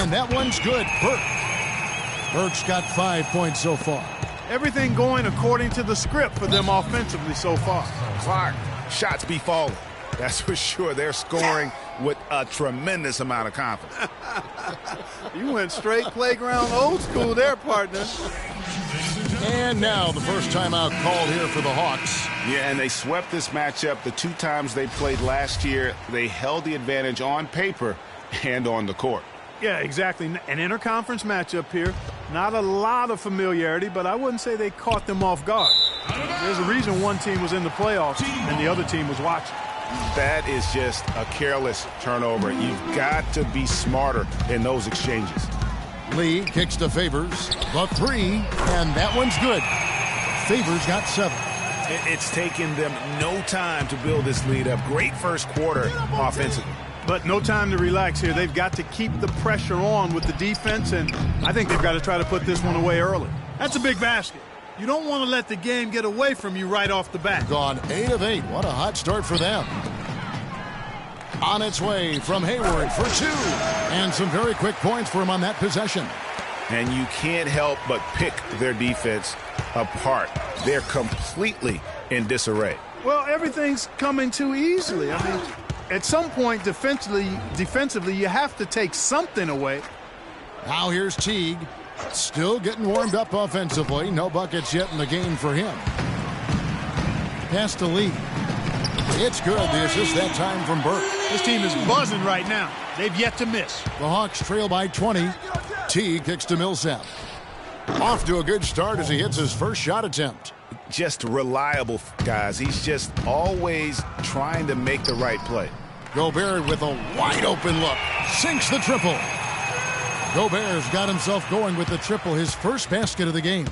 And that one's good. Burke's got 5 points so far. Everything going according to the script for them offensively so far. Clark, shots be falling. That's for sure. They're scoring with a tremendous amount of confidence. You went straight playground old school there, partner. And now the first timeout called here for the Hawks. Yeah, and they swept this matchup the 2 times they played last year. They held the advantage on paper and on the court. Yeah, exactly. An interconference matchup here. Not a lot of familiarity, but I wouldn't say they caught them off guard. There's a reason one team was in the playoffs and the other team was watching. That is just a careless turnover. You've got to be smarter in those exchanges. Lee kicks to Favors. The 3, and that one's good. Favors got 7. It's taken them no time to build this lead up. Great first quarter offensively. But no time to relax here. They've got to keep the pressure on with the defense, and I think they've got to try to put this one away early. That's a big basket. You don't want to let the game get away from you right off the bat. Gone 8 of 8. What a hot start for them. On its way from Hayward for 2. And some very quick points for him on that possession. And you can't help but pick their defense apart. They're completely in disarray. Well, everything's coming too easily. I mean, at some point defensively, you have to take something away. Now here's Teague. Still getting warmed up offensively. No buckets yet in the game for him. Pass to Lee. It's good. The assist that time from Burke. This team is buzzing right now. They've yet to miss. The Hawks trail by 20. Teague kicks to Millsap. Off to a good start as he hits his first shot attempt. Just reliable, guys. He's just always trying to make the right play. Gobert with a wide open look. Sinks the triple. Gobert's got himself going with the triple, his first basket of the game.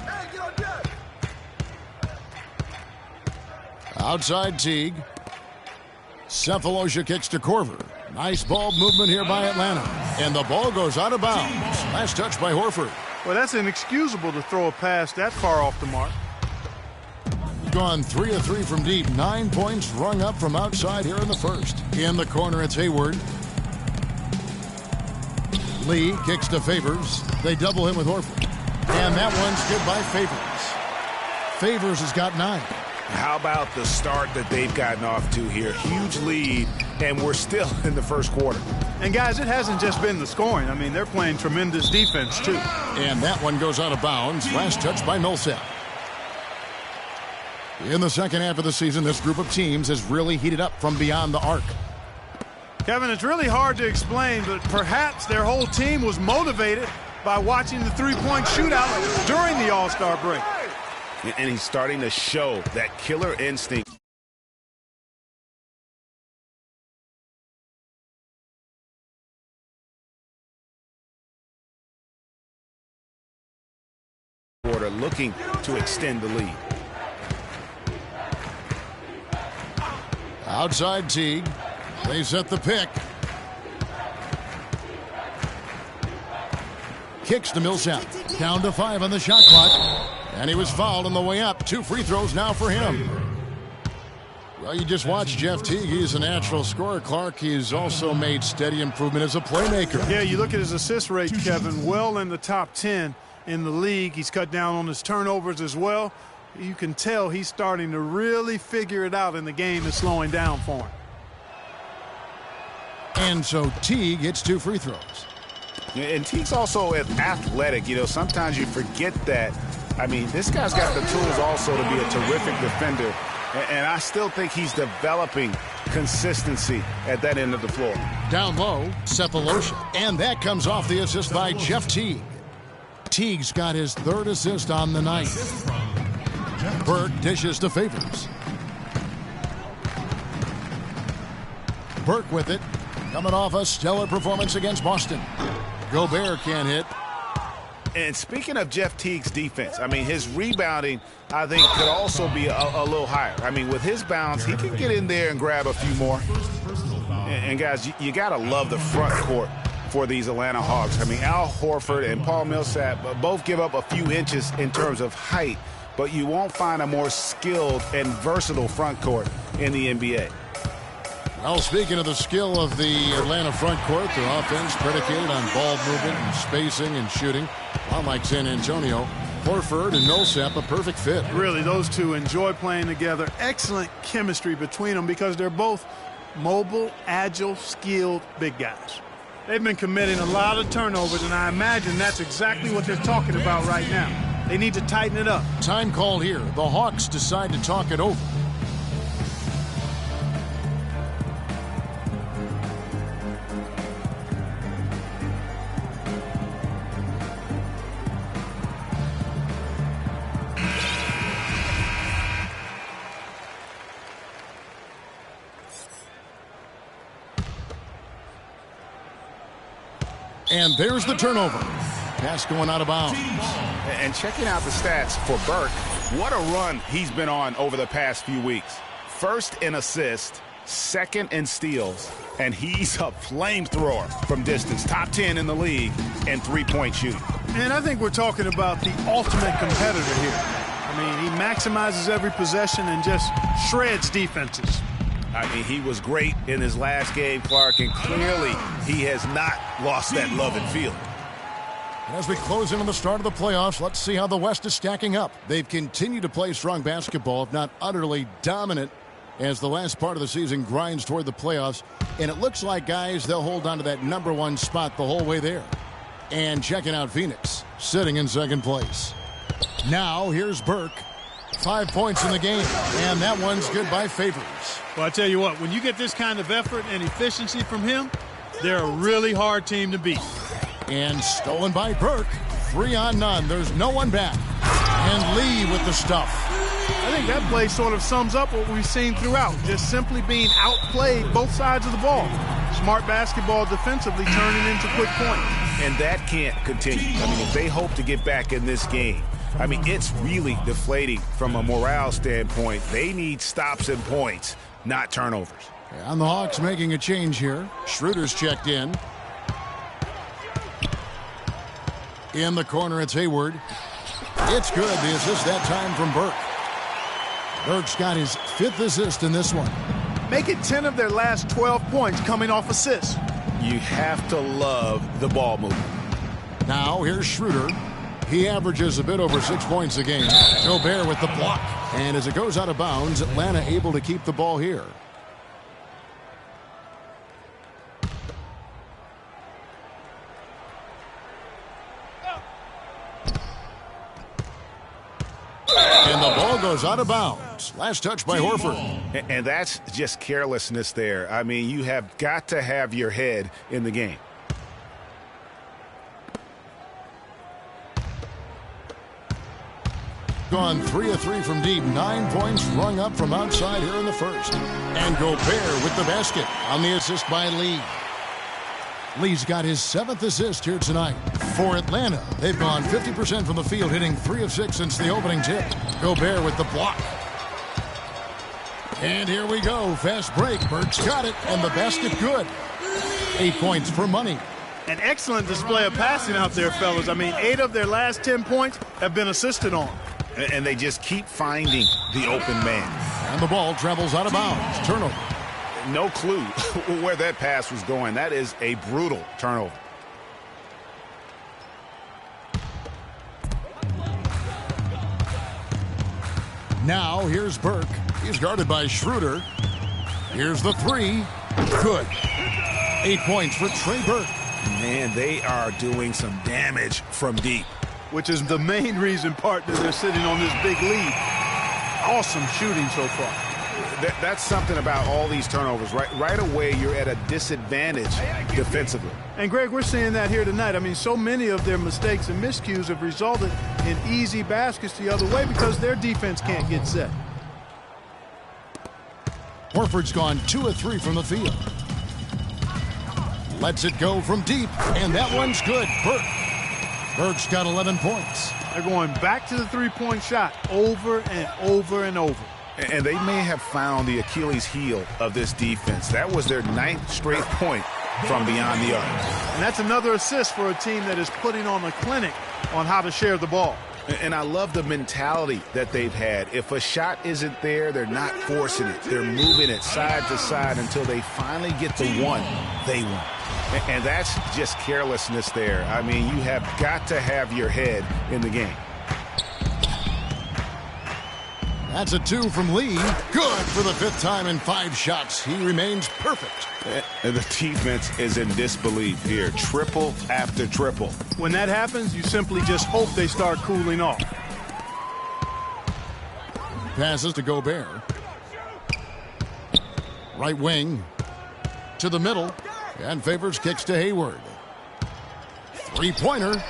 Outside Teague. Cephalosha kicks to Korver. Nice ball movement here by Atlanta. And the ball goes out of bounds. Last touch by Horford. Well, that's inexcusable to throw a pass that far off the mark. Gone 3 of 3 from deep. 9 points rung up from outside here in the first. In the corner, it's Hayward. Lee kicks to Favors. They double him with Horford. And that one's good by Favors. Favors has got 9. How about the start that they've gotten off to here? Huge lead, and we're still in the first quarter. And, guys, it hasn't just been the scoring. I mean, they're playing tremendous defense, too. And that one goes out of bounds. Last touch by Millsap. In the second half of the season, this group of teams has really heated up from beyond the arc. Kevin, it's really hard to explain, but perhaps their whole team was motivated by watching the three-point shootout during the All-Star break. And he's starting to show that killer instinct. Looking to extend the lead. Outside Teague. They set the pick. Kicks to Millsap. Down to 5 on the shot clock. And he was fouled on the way up. 2 free throws now for him. Well, you just watched Jeff Teague. He's a natural scorer. Clark, he's also made steady improvement as a playmaker. Yeah, you look at his assist rate, Kevin, well in the top 10 in the league. He's cut down on his turnovers as well. You can tell he's starting to really figure it out, and the game is slowing down for him. And so Teague gets 2 free throws. And Teague's also athletic. You know, sometimes you forget that. I mean, this guy's got the tools also to be a terrific defender. And I still think he's developing consistency at that end of the floor. Down low, Cephalosha. And that comes off the assist by Jeff Teague. Teague's got his 3rd assist on the night. Burke dishes to Favors. Burke with it. Coming off a stellar performance against Boston. Gobert can't hit. And speaking of Jeff Teague's defense, I mean, his rebounding, I think, could also be a little higher. I mean, with his bounce, he can get in there and grab a few more. And guys, you got to love the front court for these Atlanta Hawks. I mean, Al Horford and Paul Millsap both give up a few inches in terms of height, but you won't find a more skilled and versatile front court in the NBA. Well, speaking of the skill of the Atlanta front court, their offense predicated on ball movement and spacing and shooting. Unlike San Antonio, Horford and Millsap a perfect fit. Really, those two enjoy playing together. Excellent chemistry between them because they're both mobile, agile, skilled big guys. They've been committing a lot of turnovers, and I imagine that's exactly what they're talking about right now. They need to tighten it up. Time call here. The Hawks decide to talk it over. And there's the turnover. Pass going out of bounds. And checking out the stats for Burke, what a run he's been on over the past few weeks. First in assists, second in steals, and he's a flamethrower from distance. Top 10 in the league in three-point shooting. And I think we're talking about the ultimate competitor here. I mean, he maximizes every possession and just shreds defenses. I mean, he was great in his last game, Clark, and clearly he has not lost that love and feeling. As we close in on the start of the playoffs, let's see how the West is stacking up. They've continued to play strong basketball, if not utterly dominant, as the last part of the season grinds toward the playoffs. And it looks like, guys, they'll hold on to that #1 spot the whole way there. And checking out Phoenix, sitting in second place. Now, here's Burke. 5 points in the game, and that one's good by Favors. Well, I tell you what, when you get this kind of effort and efficiency from him, they're a really hard team to beat. And stolen by Burke. 3 on none. There's no one back. And Lee with the stuff. I think that play sort of sums up what we've seen throughout. Just simply being outplayed both sides of the ball. Smart basketball defensively turning into quick points. And that can't continue. I mean, if they hope to get back in this game, I mean, it's really deflating from a morale standpoint. They need stops and points, not turnovers. And the Hawks making a change here. Schroeder's checked in. In the corner, it's Hayward. It's good. The assist that time from Burke. Burke's got his 5th assist in this one. Make it 10 of their last 12 points coming off assists. You have to love the ball movement. Now, here's Schroeder. He averages a bit over 6 points a game. Gobert with the block. And as it goes out of bounds, Atlanta able to keep the ball here. And the ball goes out of bounds. Last touch by Horford. And that's just carelessness there. I mean, you have got to have your head in the game. Gone 3 of 3 from deep. 9 points rung up from outside here in the first. And Gobert with the basket on the assist by Lee. Lee's got his 7th assist here tonight. For Atlanta, they've gone 50% from the field, hitting 3 of 6 since the opening tip. Gobert with the block. And here we go. Fast break. Burke's got it, and the basket good. 8 points for money. An excellent display of passing out there, fellas. I mean, 8 of their last 10 points have been assisted on. And they just keep finding the open man. And the ball travels out of bounds. Turnover. No clue where that pass was going. That is a brutal turnover. Now here's Burke. He's guarded by Schroeder. Here's the 3. Good. 8 points for Trey Burke. Man, they are doing some damage from deep. Which is the main reason, partner, they're sitting on this big lead. Awesome shooting so far. That's something about all these turnovers. Right away, you're at a disadvantage defensively. And, Greg, we're seeing that here tonight. I mean, so many of their mistakes and miscues have resulted in easy baskets the other way because their defense can't get set. Horford's gone 2 of 3 from the field. Lets it go from deep, and that one's good. Burke's got 11 points. They're going back to the three-point shot over and over and over. And they may have found the Achilles heel of this defense. That was their 9th straight point from beyond the arc. And that's another assist for a team that is putting on a clinic on how to share the ball. And I love the mentality that they've had. If a shot isn't there, they're not forcing it. They're moving it side to side until they finally get the one they want. And that's just carelessness there. I mean, you have got to have your head in the game. That's a 2 from Lee. Good for the 5th time in 5 shots. He remains perfect. And the defense is in disbelief here. Triple after triple. When that happens, you simply just hope they start cooling off. Passes to Gobert. Right wing to the middle. And Favors kicks to Hayward. 3-pointer.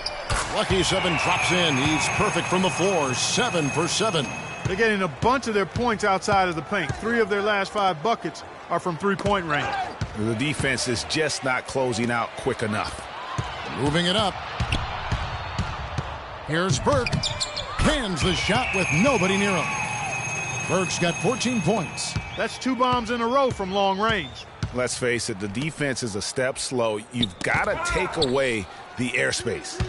Lucky 7 drops in. He's perfect from the floor. 7 for 7. They're getting a bunch of their points outside of the paint. 3 of their last 5 buckets are from three-point range. The defense is just not closing out quick enough. Moving it up. Here's Burke. Cans the shot with nobody near him. Burke's got 14 points. That's 2 bombs in a row from long range. Let's face it, the defense is a step slow. You've got to take away the airspace.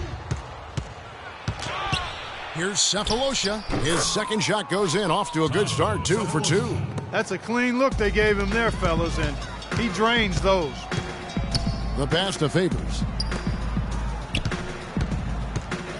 Here's Cephalosha. His second shot goes in. Off to a good start. 2 for 2. That's a clean look they gave him there, fellas, and he drains those. The pass to Favors.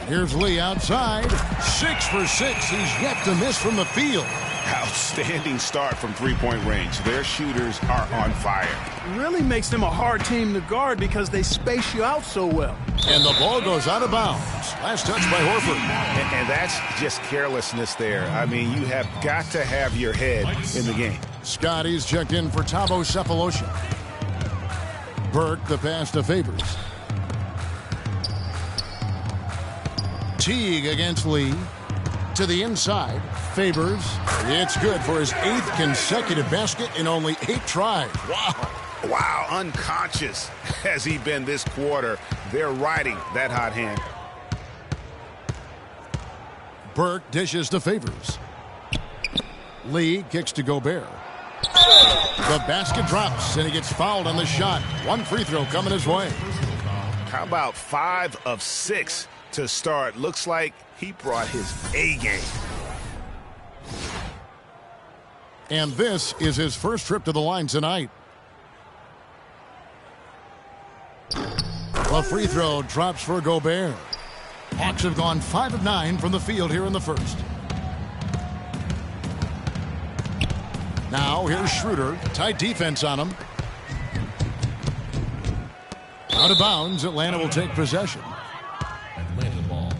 Here's Lee outside. 6 for 6. He's yet to miss from the field. Outstanding start from three-point range. Their shooters are on fire. It really makes them a hard team to guard because they space you out so well. And the ball goes out of bounds. Last touch by Horford. And that's just carelessness there. I mean, you have got to have your head in the game. Scotty's checked in for Thabo Cephalosha. Burke the pass to Favors. Teague against Lee. To the inside. Favors. It's good for his 8th consecutive basket in only 8 tries. Wow. Wow, unconscious has he been this quarter. They're riding that hot hand. Burke dishes to Favors. Lee kicks to Gobert. The basket drops, and he gets fouled on the shot. 1 free throw coming his way. How about 5 of 6 to start? Looks like he brought his A game. And this is his first trip to the line tonight. The free throw drops for Gobert. Hawks have gone 5 of 9 from the field here in the first. Now here's Schroeder. Tight defense on him. Out of bounds. Atlanta will take possession. Atlanta ball.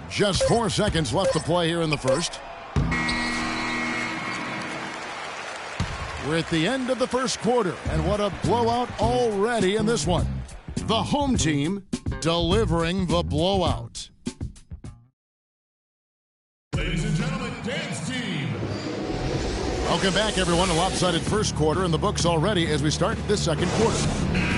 Just 4 seconds left to play here in the first. We're at the end of the first quarter, and what a blowout already in this one. The home team delivering the blowout. Ladies and gentlemen, dance team. Welcome back, everyone. A lopsided first quarter in the books already as we start this second quarter.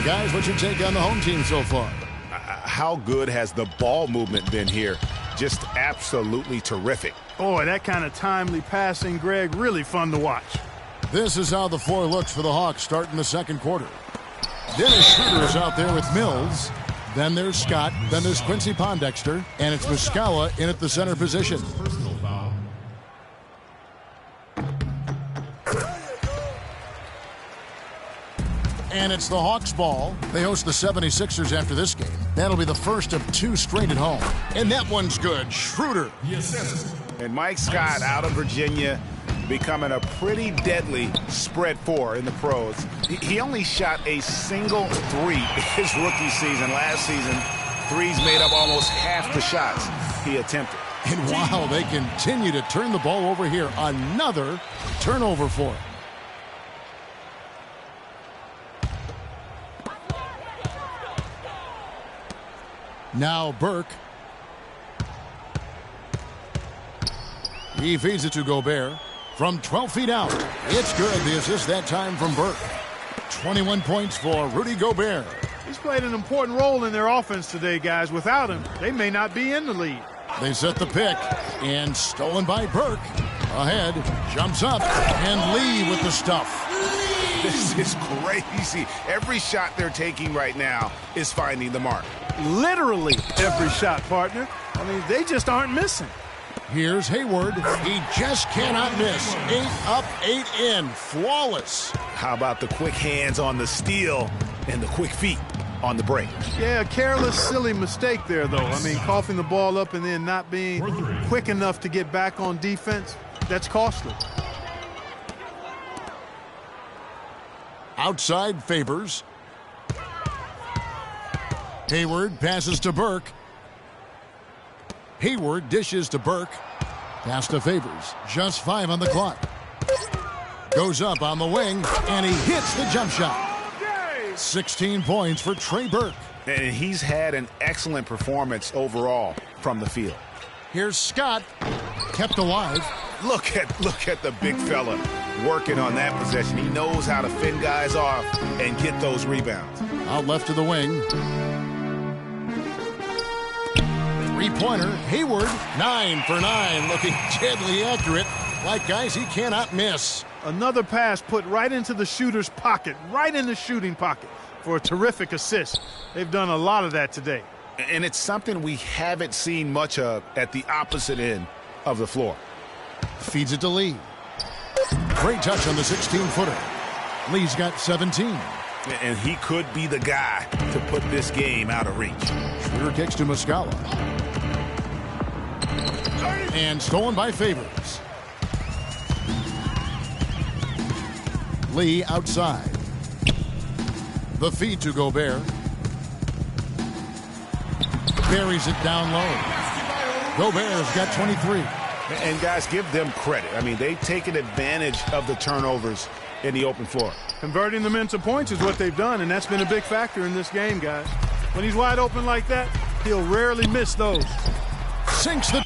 Guys, what's your take on the home team so far? How good has the ball movement been here? Just absolutely terrific. Boy, that kind of timely passing, Greg, really fun to watch. This is how the floor looks for the Hawks starting the second quarter. Dennis Schroeder is out there with Mills. Then there's Scott. Then there's Quincy Pondexter. And it's Muscala in at the center position. Personal foul. And it's the Hawks ball. They host the 76ers after this game. That'll be the first of 2 straight at home. And that one's good. Schroeder. The assist. And Mike Scott out of Virginia, becoming a pretty deadly spread 4 in the pros. He only shot a single 3 his rookie season. Last season, 3s made up almost half the shots he attempted. And wow, they continue to turn the ball over here. Another turnover for him. Now Burke. He feeds it to Gobert. From 12 feet out, it's good. The assist that time from Burke. 21 points for Rudy Gobert. He's played an important role in their offense today, guys. Without him, they may not be in the lead. They set the pick, and stolen by Burke. Ahead, jumps up, and Lee with the stuff. This is crazy. Every shot they're taking right now is finding the mark. Literally every shot, partner. I mean, they just aren't missing. Here's Hayward. He just cannot miss. 8 up, 8 in. Flawless. How about the quick hands on the steal and the quick feet on the break? Yeah, a careless, silly mistake there, though. I mean, coughing the ball up and then not being quick enough to get back on defense, that's costly. Outside Favors. Hayward passes to Burke. Hayward dishes to Burke. Pass to Favors. Just 5 on the clock. Goes up on the wing, and he hits the jump shot. 16 points for Trey Burke. And he's had an excellent performance overall from the field. Here's Scott. Kept alive. Look at the big fella working on that possession. He knows how to fend guys off and get those rebounds. Out left to the wing. Three-pointer, Hayward, 9 for 9, looking deadly accurate. Like guys he cannot miss. Another pass put right into the shooter's pocket, right in the shooting pocket for a terrific assist. They've done a lot of that today. And it's something we haven't seen much of at the opposite end of the floor. Feeds it to Lee. Great touch on the 16-footer. Lee's got 17. And he could be the guy to put this game out of reach. Shooter kicks to Muscala. And stolen by Favors. Lee outside. The feed to Gobert. Buries it down low. Gobert's got 23. And guys, give them credit. I mean, they've taken advantage of the turnovers in the open floor. Converting them into points is what they've done, and that's been a big factor in this game, guys. When he's wide open like that, he'll rarely miss those. Sinks the...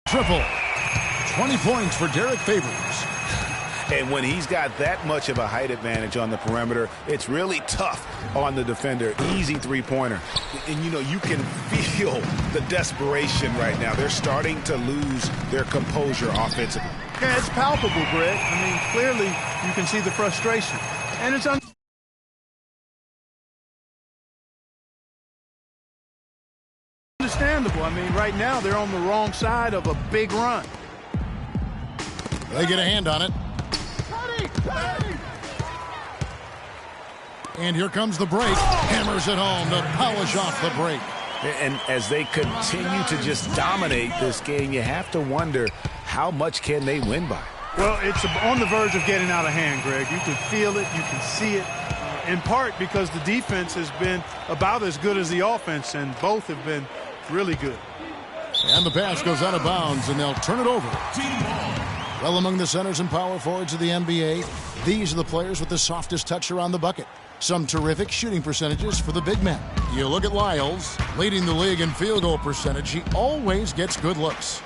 Triple. 20 points for Derek Favors. And when he's got that much of a height advantage on the perimeter, it's really tough on the defender. Easy three-pointer. And, you know, you can feel the desperation right now. They're starting to lose their composure offensively. Yeah, it's palpable, Greg. I mean, clearly you can see the frustration. And it's understandable. I mean, right now they're on the wrong side of a big run. They get a hand on it. And here comes the break. Hammers it home to polish off the break. And as they continue to just dominate this game, you have to wonder how much can they win by. Well, it's on the verge of getting out of hand, Greg. You can feel it. You can see it. In part because the defense has been about as good as the offense, and both have been really good. And the pass goes out of bounds, and they'll turn it over. Well, among the centers and power forwards of the NBA, these are the players with the softest touch around the bucket. Some terrific shooting percentages for the big men. You look at Lyles, leading the league in field goal percentage. He always gets good looks.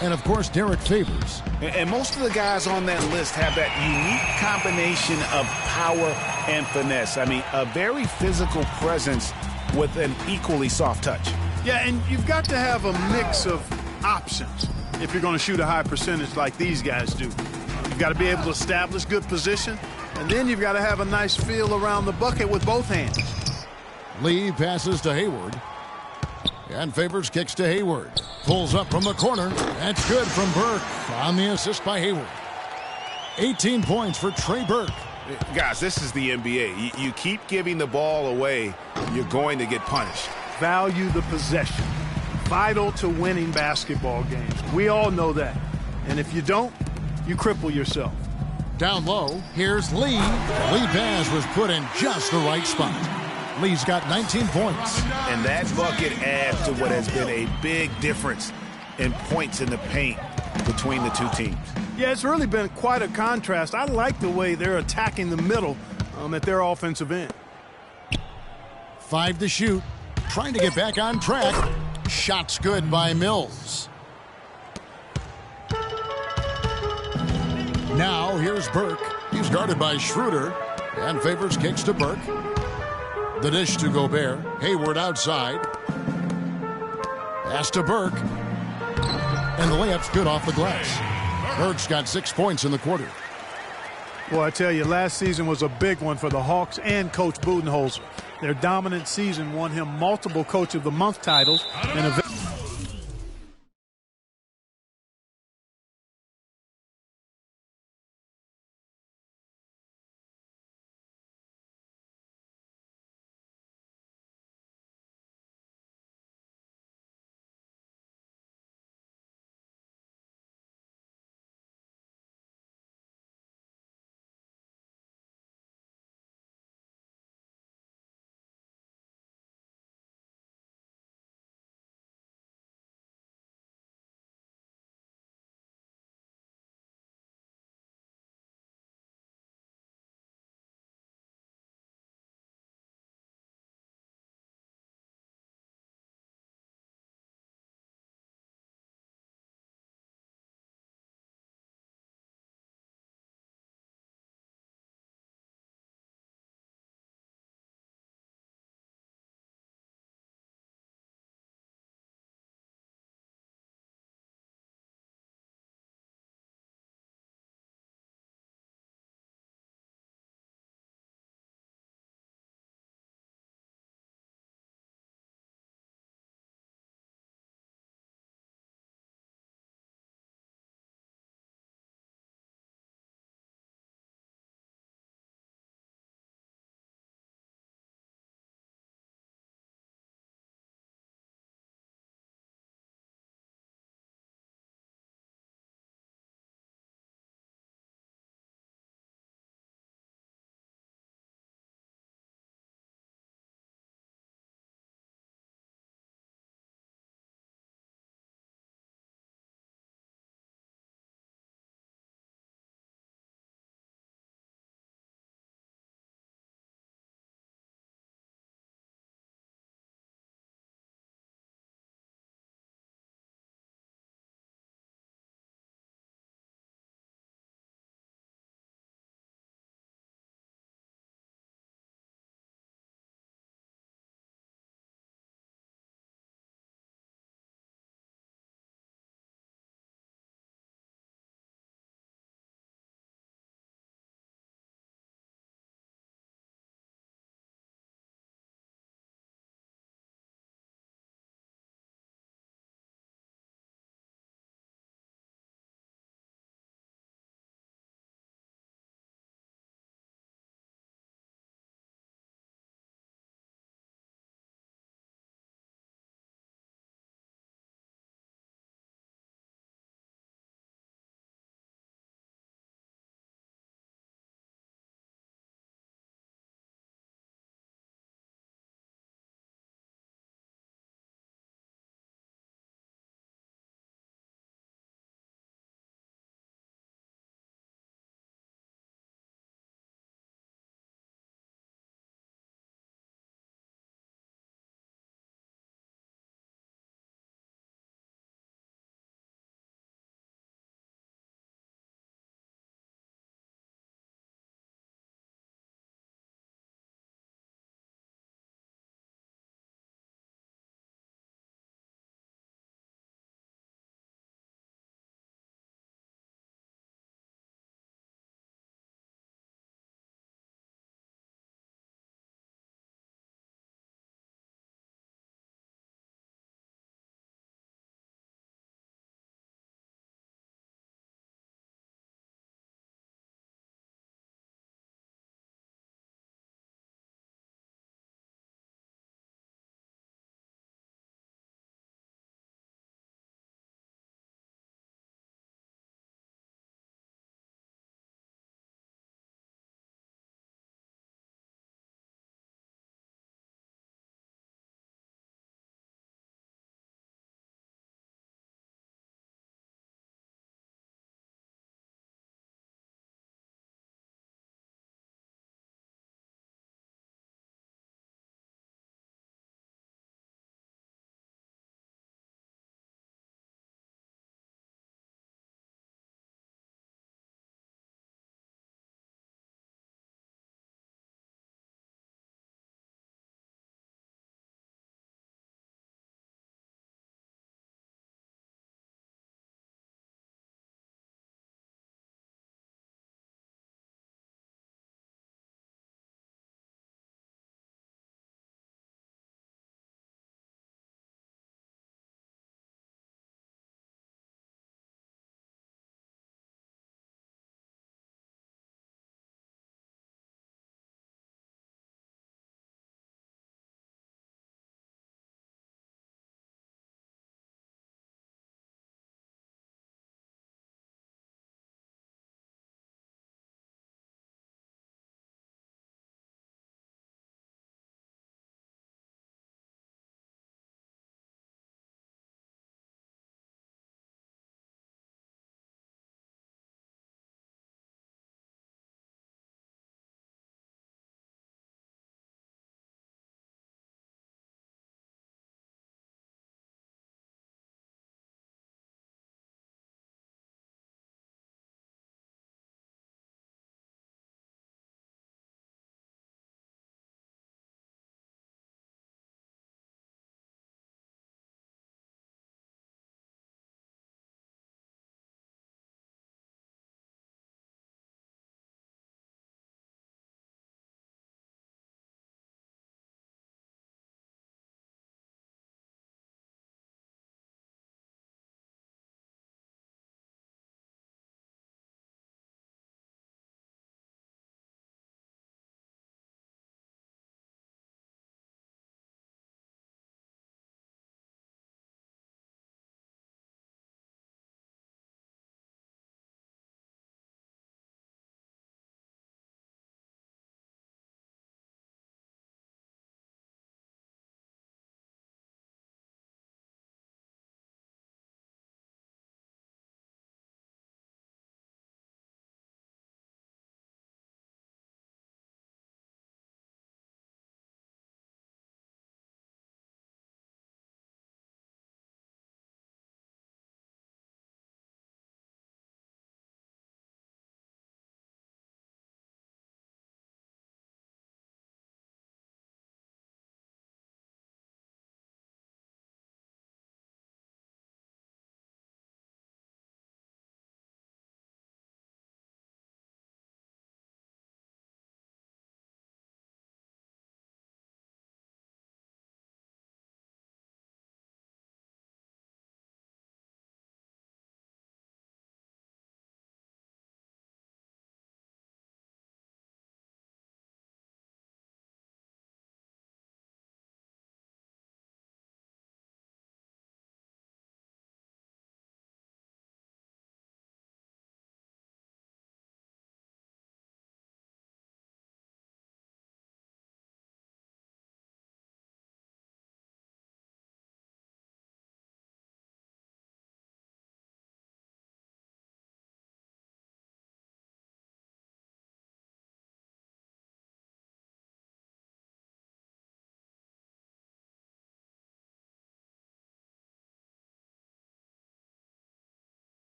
And, of course, Derek Favors. And most of the guys on that list have that unique combination of power and finesse. I mean, a very physical presence with an equally soft touch. Yeah, and you've got to have a mix of options if you're going to shoot a high percentage like these guys do. You've got to be able to establish good position, and then you've got to have a nice feel around the bucket with both hands. Lee passes to Hayward. And Favors kicks to Hayward. Pulls up from the corner. That's good from Burke on the assist by Hayward. 18 points for Trey Burke. Guys, this is the NBA. You keep giving the ball away, you're going to get punished. Value the possession. Vital to winning basketball games. We all know that. And if you don't, you cripple yourself. Down low, here's Lee. Lee pass was put in just the right spot. Lee's got 19 points. And that bucket adds to what has been a big difference in points in the paint between the two teams. Yeah, it's really been quite a contrast. I like the way they're attacking the middle at their offensive end. 5 to shoot. Trying to get back on track. Shot's good by Mills. Now here's Burke. He's guarded by Schroeder. And favors kicks to Burke. The dish to Gobert. Hayward outside. Pass to Burke. And the layup's good off the glass. Burke's got 6 points in the quarter. Well, I tell you, last season was a big one for the Hawks and Coach Budenholzer. Their dominant season won him multiple Coach of the Month titles and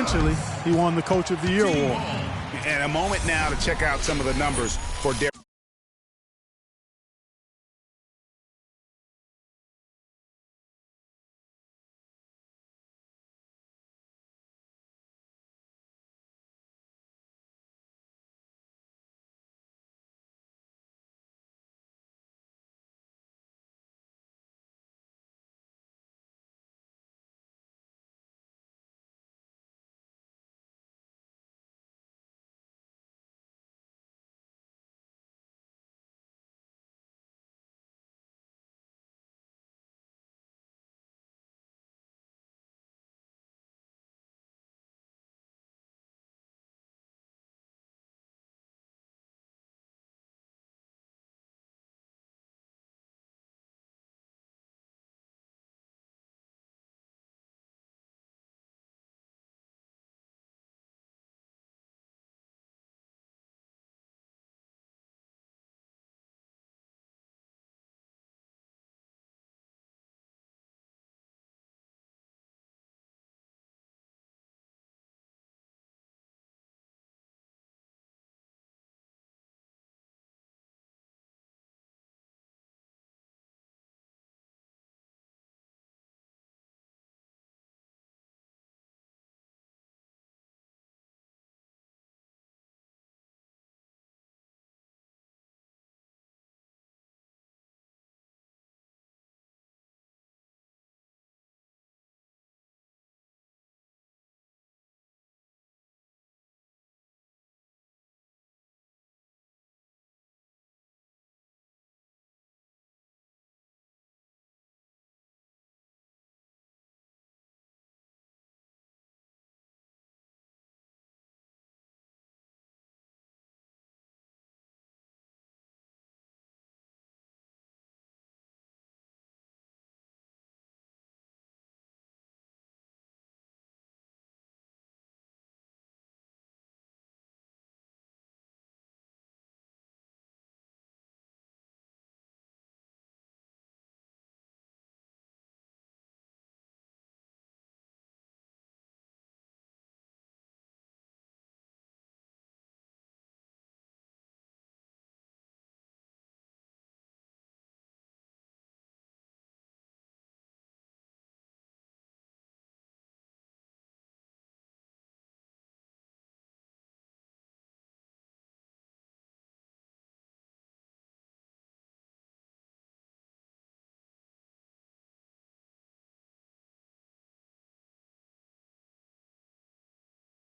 eventually he won the Coach of the Year award. And a moment now to check out some of the numbers for Derek.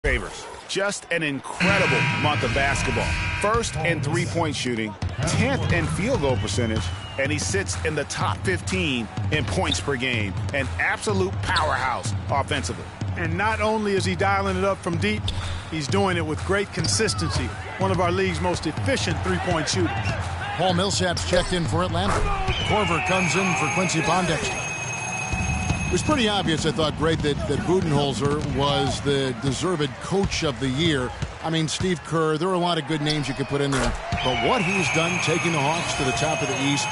Favors. Just an incredible month of basketball. First in three-point shooting, 10th in field goal percentage, and he sits in the top 15 in points per game. An absolute powerhouse offensively. And not only is he dialing it up from deep, he's doing it with great consistency. One of our league's most efficient three-point shooters. Paul Millsap's checked in for Atlanta. Corver comes in for Quincy Pondexter. It was pretty obvious, I thought, Great, that Budenholzer was the deserved coach of the year. I mean, Steve Kerr, there are a lot of good names you could put in there. But what he's done, taking the Hawks to the top of the East,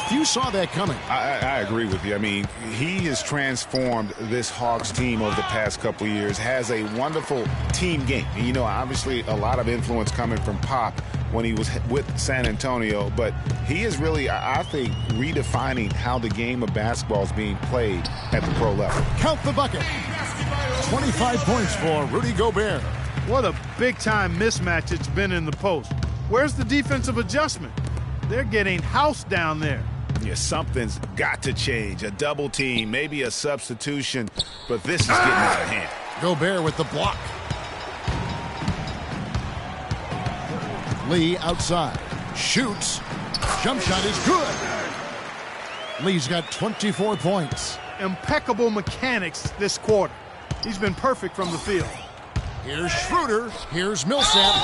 few saw that coming. I agree with you. I mean, he has transformed this Hawks team over the past couple of years, has a wonderful team game. And, you know, obviously a lot of influence coming from Pop when he was with San Antonio, but he is really, I think, redefining how the game of basketball is being played at the pro level. Count the bucket. 25 points for Rudy Gobert. What a big-time mismatch it's been in the post. Where's the defensive adjustment? They're getting housed down there. Yeah, something's got to change. A double team, maybe a substitution, but this is getting out of hand. Gobert with the block. Lee outside. Shoots. Jump shot is good. Lee's got 24 points. Impeccable mechanics this quarter. He's been perfect from the field. Here's Schroeder. Here's Millsap.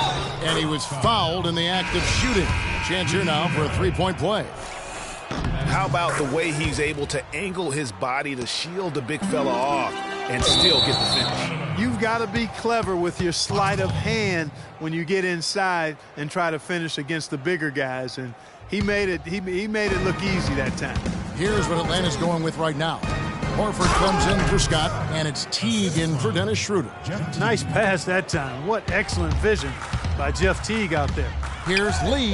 And he was fouled in the act of shooting. Chance here now for a three-point play. How about the way he's able to angle his body to shield the big fella off and still get the finish? You've got to be clever with your sleight of hand when you get inside and try to finish against the bigger guys. And he made it look easy that time. Here's what Atlanta's going with right now. Horford comes in for Scott, and it's Teague in for Dennis Schroeder. Nice pass that time. What excellent vision by Jeff Teague out there. Here's Lee.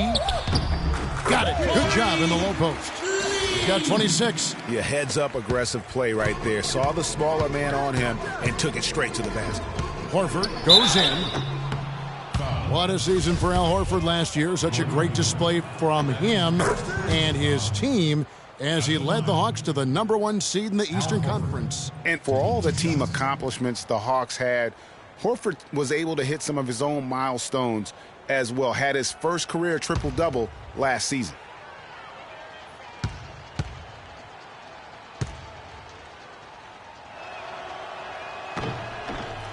Got it. Good job in the low post. He's got 26. Yeah, heads-up aggressive play right there. Saw the smaller man on him and took it straight to the basket. Horford goes in. What a season for Al Horford last year. Such a great display from him and his team as he led the Hawks to the #1 seed in the Eastern Conference. And for all the team accomplishments the Hawks had, Horford was able to hit some of his own milestones as well. Had his first career triple-double last season.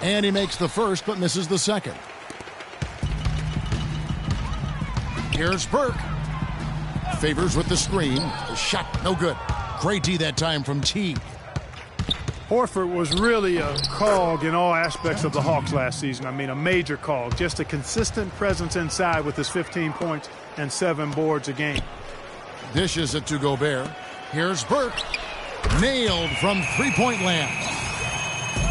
And he makes the first but misses the second. Here's Burke. Favors with the screen. The shot no good. Great D that time from Teague. Horford was really a cog in all aspects of the Hawks last season. I mean, a major cog. Just a consistent presence inside with his 15 points and 7 boards a game. Dishes it to Gobert. Here's Burke. Nailed from three-point land.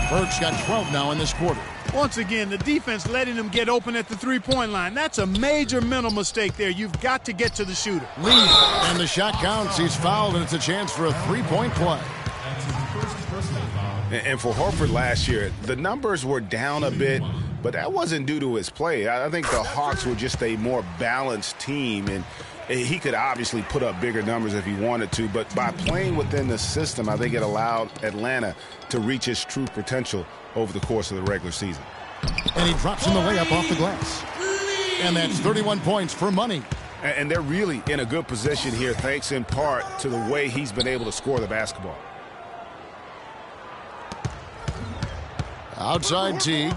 Burke's got 12 now in this quarter. Once again, the defense letting him get open at the three-point line. That's a major mental mistake there. You've got to get to the shooter. Lee, and the shot counts. He's fouled, and it's a chance for a three-point play. And for Horford last year, the numbers were down a bit, but that wasn't due to his play. I think the Hawks were just a more balanced team, and he could obviously put up bigger numbers if he wanted to, but by playing within the system, I think it allowed Atlanta to reach his true potential over the course of the regular season. And he drops in the layup off the glass. And that's 31 points for money. And they're really in a good position here, thanks in part to the way he's been able to score the basketball. Outside Teague.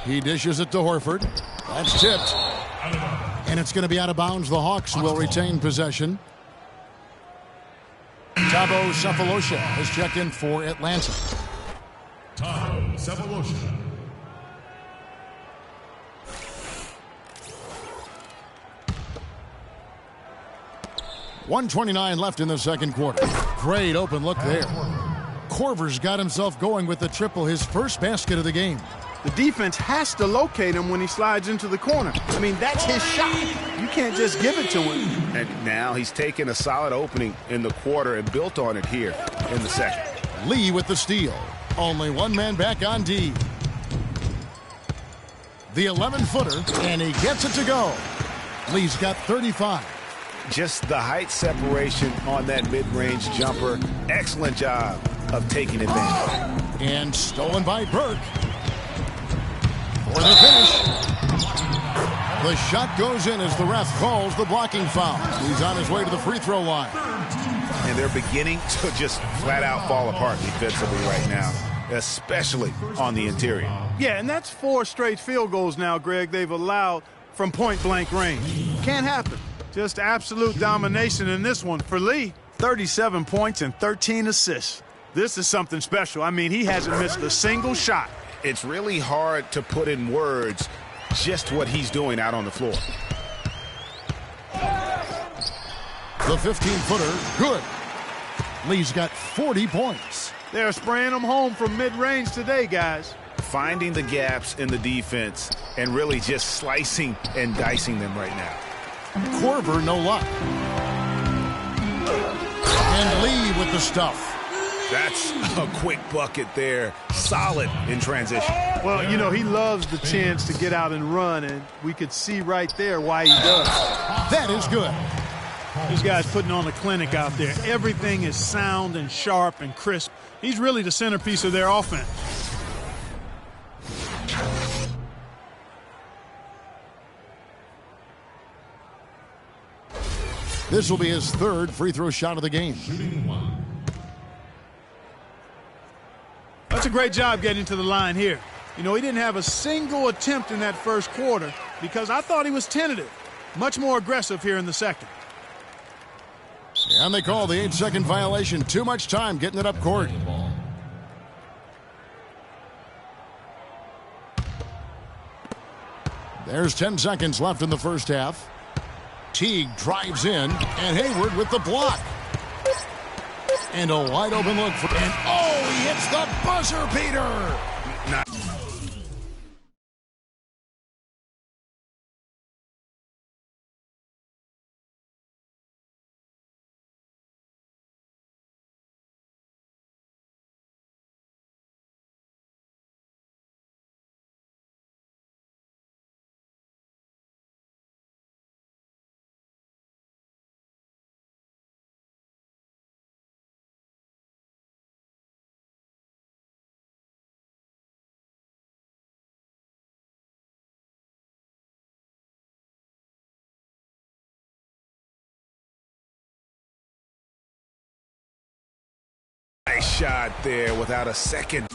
He dishes it to Horford. That's tipped. And it's going to be out of bounds. The Hawks will retain possession. Thabo Sefolosha has checked in for Atlanta. Thabo Sefolosha. .129 left in the second quarter. Great open look there. Korver's got himself going with the triple, his first basket of the game. The defense has to locate him when he slides into the corner. I mean, that's his shot. You can't just give it to him. And now he's taken a solid opening in the quarter and built on it here in the second. Lee with the steal. Only one man back on D. The 11-footer, and he gets it to go. Lee's got 35. Just the height separation on that mid-range jumper. Excellent job of taking advantage. And stolen by Burke. For the finish. The shot goes in as the ref calls the blocking foul. He's on his way to the free throw line. And they're beginning to just flat out fall apart defensively right now, especially on the interior. Yeah, and that's 4 straight field goals now, Greg, they've allowed from point-blank range. Can't happen. Just absolute domination in this one for Lee. 37 points and 13 assists. This is something special. I mean, he hasn't missed a single shot. It's really hard to put in words just what he's doing out on the floor. The 15-footer, good. Lee's got 40 points. They're spraying them home from mid-range today, guys. Finding the gaps in the defense and really just slicing and dicing them right now. Korver, no luck. And Lee with the stuff. That's a quick bucket there. Solid in transition. Well, you know, he loves the chance to get out and run, and we could see right there why he does. That is good. This guy's putting on a clinic out there. Everything is sound and sharp and crisp. He's really the centerpiece of their offense. This will be his third free throw shot of the game. That's a great job getting to the line here. You know, he didn't have a single attempt in that first quarter because I thought he was tentative. Much more aggressive here in the second. And they call the 8-second violation. Too much time getting it up court. There's 10 seconds left in the first half. Teague drives in, and Hayward with the block. And a wide open look for, and oh, he hits the buzzer beater. Nice shot there without a second.